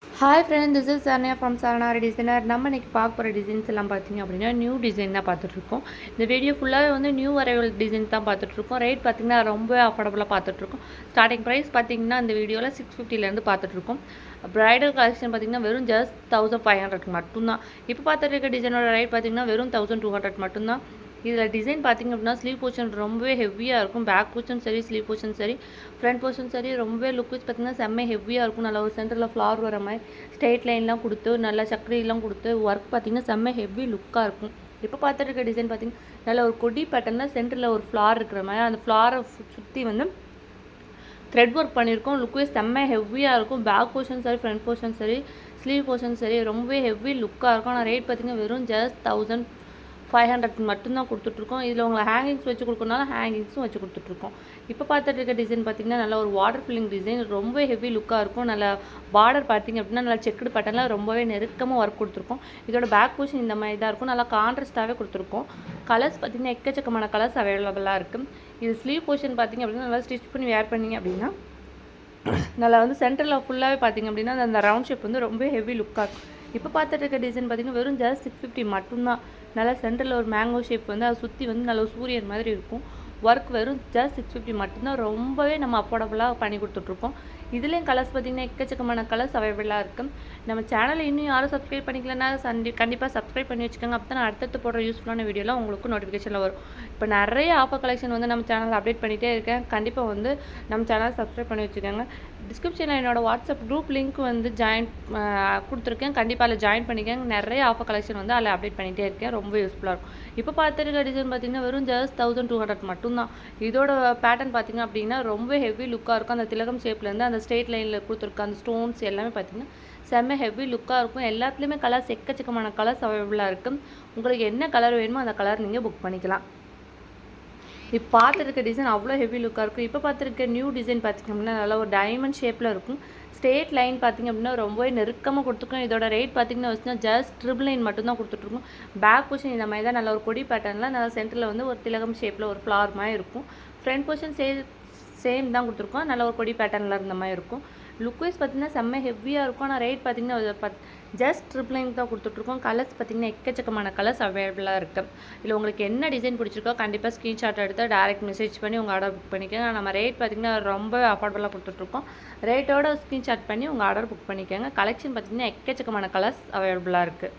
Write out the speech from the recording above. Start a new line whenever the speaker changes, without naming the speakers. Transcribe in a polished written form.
Hi friend, this is Saranya from சரணாரி designer. நம்ம இன்றைக்கி பார்க்க போகிற டிசைன்ஸ் எல்லாம் பார்த்தீங்க அப்படின்னா நியூ டிசைன் தான் பார்த்துட்ருக்கோம். இந்த வீடியோ ஃபுல்லாகவே வந்து நியூ அரைவல் டிசைன் தான் பார்த்துட்ருக்கோம். ரேட் பார்த்திங்கன்னா ரொம்ப அஃபோர்டபுளாக பார்த்துட்ருக்கோம். ஸ்டார்டிங் ப்ரைஸ் பார்த்திங்கன்னா இந்த வீடியோவில் 650 பார்த்துட்ருக்கோம். ப்ரைடல் கலெக்ஷன் பார்த்திங்கன்னா வெறும் ஜஸ்ட் 1500 மட்டும்தான். இப்போ பார்த்துட்டு இருக்க டிசைனோட ரேட் பார்த்திங்கன்னா வெறும் 1200 மட்டும்தான். இதில் டிசைன் பார்த்திங்க அப்படின்னா ஸ்லீவ் போர்ஷன் ரொம்பவே ஹெவியாக இருக்கும். பேக் போர்ஷன் சரி, ஸ்லீவ் போர்ஷன் சரி, ஃப்ரண்ட் போர்ஷன் சரி, ரொம்பவே லுக் வைஸ் பார்த்திங்கன்னா செம்ம ஹெவியாக இருக்கும். நல்லா ஒரு சென்டரில் ஃப்ளார் வர மாதிரி ஸ்ட்ரெயிட் லைன்லாம் கொடுத்து நல்லா சக்கரையெல்லாம் கொடுத்து ஒர்க் பார்த்திங்கன்னா செம்ம ஹெவி லுக்காக இருக்கும். இப்போ பார்த்துட்டு இருக்க டிசைன் பார்த்திங்கன்னா நல்ல ஒரு கொடி பேட்டர்னில் சென்டரில் ஒரு ஃப்ளார் இருக்கிற மாதிரி அந்த ஃப்ளாரை சுற்றி வந்து த்ரெட் ஒர்க் பண்ணியிருக்கோம். லுக் வைஸ் செம்ம ஹெவியாக இருக்கும். பேக் போர்ஷன் சரி, ஃப்ரண்ட் போர்ஷன் சரி, ஸ்லீவ் போர்ஷன் சரி, ரொம்பவே ஹெவி லுக்காக இருக்கும். ஆனால் ரேட் பார்த்திங்கன்னா வெறும் ஜஸ்ட் 1500 மட்டும்தான் கொடுத்துட்ருக்கோம். இதில் உங்களை ஹேங்கிங்ஸ் வச்சு கொடுக்கறனால ஹேங்கிங்ஸும் வச்சு கொடுத்துட்ருக்கோம். இப்போ பார்த்துட்டு இருக்க டிசைன் பார்த்திங்கன்னா நல்லா ஒரு வாட்டர் ஃபில்லிங் டிசைன், ரொம்ப ஹெவி லுக்காக இருக்கும். நல்லா பார்டர் பார்த்திங்க அப்படின்னா நல்லா செக்குடு பேட்டர்னில் ரொம்பவே நெருக்கமாக ஒர்க் கொடுத்துருக்கோம். இதோட பேக் போர்ஷன் இந்த மாதிரி தான் இருக்கும். நல்லா கான்ட்ராஸ்ட்டாகவே கொடுத்துருக்கோம். கலர்ஸ் பார்த்திங்கன்னா எக்கச்சக்கமான கலர்ஸ் அவைலபிளாக இருக்குது. இது ஸ்லீவ் போர்ஷன் பார்த்திங்க அப்படின்னா நல்லா ஸ்டிச் பண்ணி வேர் பண்ணிங்க அப்படின்னா நல்லா வந்து சென்டரில் ஃபுல்லாகவே பார்த்திங்க அப்படின்னா அந்த ரவுண்ட் ஷேப் வந்து ரொம்ப ஹெவி லுக்காக இருக்கும். இப்போ பார்த்துட்டு இருக்க டிசைன் பார்த்திங்கன்னா வெறும் ஜஸ்ட் 650 மட்டும்தான். நல்லா சென்டரில் ஒரு மேங்கோ ஷேப் வந்து அதை சுற்றி வந்து நல்ல சூரியன் மாதிரி இருக்கும். ஒர்க் வெறும் ஜஸ்ட் 650 மட்டும்தான். ரொம்பவே நம்ம அஃபோர்டபுளாக பண்ணி கொடுத்துட்ருக்கோம். இதுலேயும் கலர்ஸ் பார்த்திங்கன்னா எக்கச்சக்கமான கலர்ஸ் அவைலபிளாக இருக்குது. நம்ம சேனலை இன்னும் யாரும் சப்ஸ்கிரைப் பண்ணிக்கலன்னா கண்டிப்பாக சப்ஸ்கிரைப் பண்ணி வச்சுக்கோங்க. அப்போ தான் அடுத்தடுத்து போடுற யூஸ்ஃபுல்லான வீடியோலாம் உங்களுக்கு நோட்டிஃபிகேஷனில் வரும். இப்போ நிறைய ஆஃபர் கலெக்ஷன் வந்து நம்ம சேனலில் அப்டேட் பண்ணிகிட்டே இருக்கேன். கண்டிப்பாக வந்து நம்ம சேனலை சப்ஸ்கிரைப் பண்ணி வச்சுக்கோங்க. டிஸ்கிரிப்ஷனில் என்னோடய வாட்ஸ்அப் குரூப் லிங்க் வந்து கொடுத்துருக்கேன். கண்டிப்பாக அதில் ஜாயின் பண்ணிக்கோங்க. நிறைய ஆஃபர் கலெக்ஷன் வந்து அதில் அப்டேட் பண்ணிகிட்டே இருக்கேன். ரொம்ப யூஸ்ஃபுல்லாக இருக்கும். இப்போ பார்த்துருக்க டிசைன் பார்த்திங்கன்னா வெறும் ஜஸ்ட் 1200 மட்டும்தான். இதோட பேட்டர்ன் பார்த்திங்க அப்படின்னா ரொம்ப ஹெவி லுக்காக இருக்கும். அந்த திலகம் ஷேப்லேருந்து அந்த ஸ்ட்ரெயிட் லைனில் கொடுத்துருக்க அந்த ஸ்டோன்ஸ் எல்லாமே பார்த்திங்கன்னா செம்ம ஹெவி லுக்காக இருக்கும். எல்லாத்துலேயுமே கலர்ஸ் எக்கச்சக்கமான கலர்ஸ் அவைலபிளாக இருக்குது. உங்களுக்கு என்ன கலர் வேணுமோ அந்த கலர் நீங்கள் புக் பண்ணிக்கலாம். இப்போ பார்த்துருக்க டிசைன் அவ்வளோ ஹெவி லுக்காக இருக்கும். இப்போ பார்த்துருக்க நியூ டிசைன் பார்த்திங்க அப்படின்னா நல்லா ஒரு டைமண்ட் ஷேப்பில் இருக்கும். ஸ்ட்ரெயிட் லைன் பார்த்திங்க அப்படின்னா ரொம்பவே நெருக்கமாக கொடுத்துருக்கோம். இதோட ரேட் பார்த்திங்கன்னா வச்சுன்னா ஜஸ்ட் ட்ரிபிள் லைன் மட்டும்தான் கொடுத்துட்ருக்கோம். பேக் போர்ஷன் இந்த மாதிரி தான் நல்ல ஒரு கொடி பேட்டர்னில் நல்லா சென்டரில் வந்து ஒரு திலகம் ஷேப்பில் ஒரு ஃப்ளார் மாதிரி இருக்கும். ஃப்ரண்ட் போர்ஷன் சேம் தான் கொடுத்துருக்கோம். நல்ல ஒரு கொடி பேட்டர்னில் இருந்த மாதிரி இருக்கும். லுக் வைஸ் பார்த்திங்கன்னா செம்ம ஹெவியாக இருக்கும். ஆனால் ரேட் பார்த்திங்கன்னா ஜஸ்ட் ட்ரிபிள் லைன் தான் கொடுத்துட்ருக்கோம். கலர்ஸ் பார்த்திங்கன்னா எக்கச்சக்கமான கலர்ஸ் அவைலபிளாக இருக்குது. இல்லை உங்களுக்கு என்ன டிசைன் பிடிச்சிருக்கோ கண்டிப்பாக ஸ்க்ரீன்ஷாட் எடுத்து டேரெக்ட் மெசேஜ் பண்ணி உங்கள் ஆர்டர் புக் பண்ணிக்கோங்க. நம்ம ரேட் பார்த்திங்கன்னா ரொம்ப அஃபோர்டபுளாக கொடுத்துட்ருக்கோம். ரேட்டோட ஸ்க்ரீன்ஷாட் பண்ணி உங்கள் ஆர்டர் புக் பண்ணிக்கோங்க. கலெக்ஷன் பார்த்திங்கன்னா எக்கச்சக்கமான கலர்ஸ் அவைலபிளாக இருக்குது.